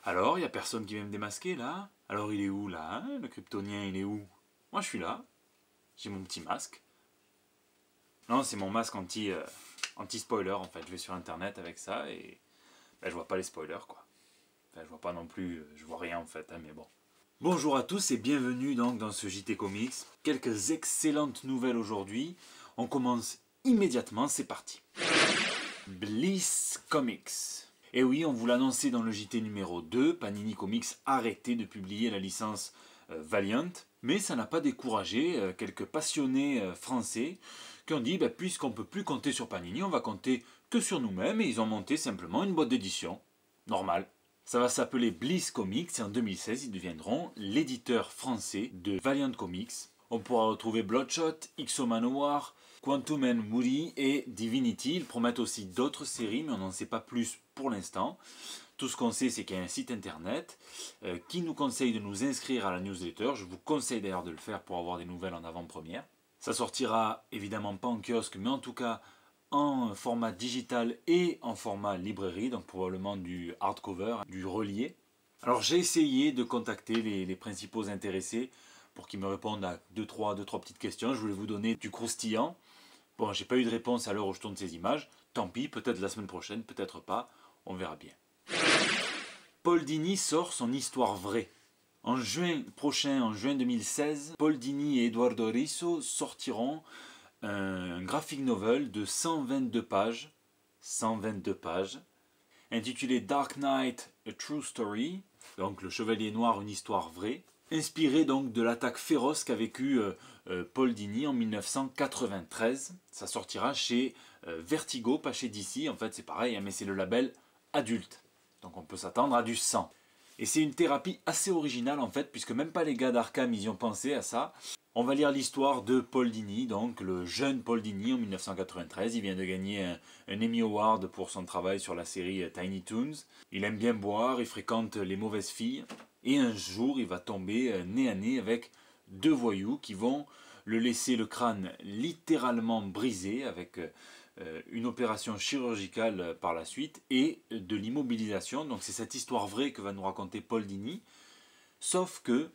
Alors, il n'y a personne qui vient me démasquer là? Alors il est où là, hein? Le kryptonien il est où? Moi je suis là, j'ai mon petit masque. Non, c'est mon masque anti-spoiler en fait, je vais sur internet avec ça et ben, je vois pas les spoilers quoi. Enfin, je vois pas non plus, je vois rien en fait, hein, mais bon. Bonjour à tous et bienvenue donc dans ce JT Comics. Quelques excellentes nouvelles aujourd'hui. On commence immédiatement, c'est parti. Bliss Comics. Et oui, on vous l'annonçait dans le JT numéro 2, Panini Comics arrêtait de publier la licence Valiant, mais ça n'a pas découragé quelques passionnés français qui ont dit, puisqu'on ne peut plus compter sur Panini, on va compter que sur nous-mêmes, et ils ont monté simplement une boîte d'édition. Normal. Ça va s'appeler Bliss Comics, et en 2016, ils deviendront l'éditeur français de Valiant Comics. On pourra retrouver Bloodshot, X-O Manowar, Quantum and Woody et Divinity. Ils promettent aussi d'autres séries, mais on n'en sait pas plus pour l'instant. Tout ce qu'on sait, c'est qu'il y a un site internet qui nous conseille de nous inscrire à la newsletter. Je vous conseille d'ailleurs de le faire pour avoir des nouvelles en avant-première. Ça sortira évidemment pas en kiosque, mais en tout cas en format digital et en format librairie, donc probablement du hardcover, du relié. Alors j'ai essayé de contacter les principaux intéressés pour qu'ils me répondent à deux, trois petites questions. Je voulais vous donner du croustillant. Bon, j'ai pas eu de réponse à l'heure où je tourne ces images. Tant pis, peut-être la semaine prochaine, peut-être pas. On verra bien. Paul Dini sort son histoire vraie. En juin prochain, en juin 2016, Paul Dini et Eduardo Risso sortiront un graphic novel de 122 pages, intitulé Dark Knight, A True Story, donc le Chevalier Noir, une histoire vraie, inspiré donc de l'attaque féroce qu'a vécu Paul Dini en 1993. Ça sortira chez Vertigo, pas chez DC, en fait c'est pareil, mais c'est le label adulte. Donc on peut s'attendre à du sang. Et c'est une thérapie assez originale en fait, puisque même pas les gars d'Arkham ils y ont pensé à ça. On va lire l'histoire de Paul Dini, donc le jeune Paul Dini en 1993. Il vient de gagner un Emmy Award pour son travail sur la série Tiny Toons. Il aime bien boire, il fréquente les mauvaises filles. Et un jour, il va tomber nez à nez avec deux voyous qui vont le laisser le crâne littéralement brisé avec une opération chirurgicale par la suite et de l'immobilisation. Donc c'est cette histoire vraie que va nous raconter Paul Dini. Sauf que,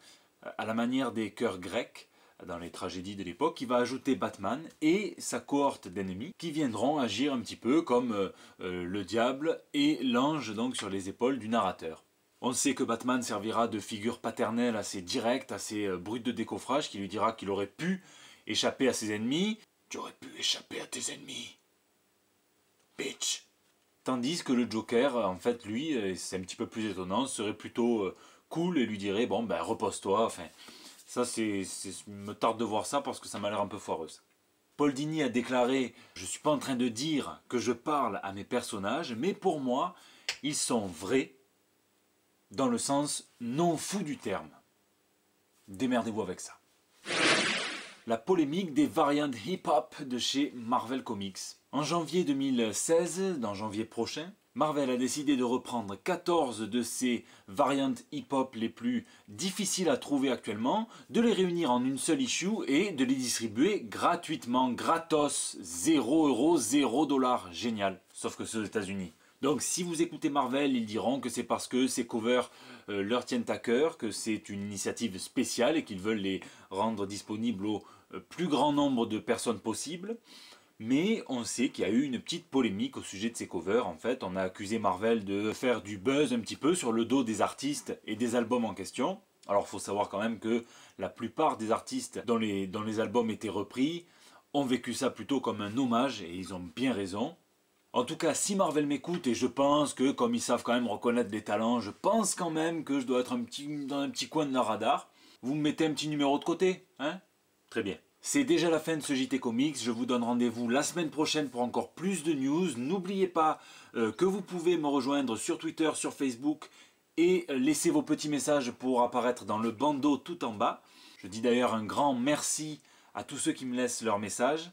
à la manière des chœurs grecs, dans les tragédies de l'époque, il va ajouter Batman et sa cohorte d'ennemis qui viendront agir un petit peu comme le diable et l'ange donc sur les épaules du narrateur. On sait que Batman servira de figure paternelle assez directe, assez brute de décoffrage, qui lui dira qu'il aurait pu échapper à ses ennemis. Tu aurais pu échapper à tes ennemis, bitch. Tandis que le Joker, en fait, lui, c'est un petit peu plus étonnant, serait plutôt cool et lui dirait bon repose-toi. Enfin, ça me tarde de voir ça parce que ça m'a l'air un peu foireuse. Paul Dini a déclaré « Je ne suis pas en train de dire que je parle à mes personnages, mais pour moi, ils sont vrais, dans le sens non fou du terme. Démerdez-vous avec ça. » La polémique des variantes hip-hop de chez Marvel Comics. En janvier 2016, dans janvier prochain, Marvel a décidé de reprendre 14 de ces variantes hip-hop les plus difficiles à trouver actuellement, de les réunir en une seule issue et de les distribuer gratuitement, gratos, 0€, 0$, génial, sauf que c'est aux États-Unis. Donc si vous écoutez Marvel, ils diront que c'est parce que ces covers leur tiennent à cœur, que c'est une initiative spéciale et qu'ils veulent les rendre disponibles au plus grand nombre de personnes possible. Mais on sait qu'il y a eu une petite polémique au sujet de ces covers. En fait, on a accusé Marvel de faire du buzz un petit peu sur le dos des artistes et des albums en question. Alors il faut savoir quand même que la plupart des artistes dont les albums étaient repris ont vécu ça plutôt comme un hommage et ils ont bien raison. En tout cas, si Marvel m'écoute, et je pense que comme ils savent quand même reconnaître les talents, je pense quand même que je dois être dans un petit coin de leur radar. Vous me mettez un petit numéro de côté, hein? Très bien. C'est déjà la fin de ce JT Comics, je vous donne rendez-vous la semaine prochaine pour encore plus de news. N'oubliez pas que vous pouvez me rejoindre sur Twitter, sur Facebook et laisser vos petits messages pour apparaître dans le bandeau tout en bas. Je dis d'ailleurs un grand merci à tous ceux qui me laissent leurs messages.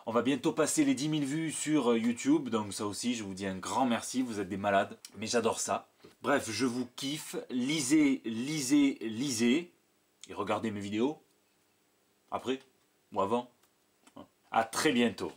On va bientôt passer les 10 000 vues sur YouTube, donc ça aussi je vous dis un grand merci, vous êtes des malades, mais j'adore ça. Bref, je vous kiffe, lisez, lisez, lisez, et regardez mes vidéos, après ou avant. À très bientôt.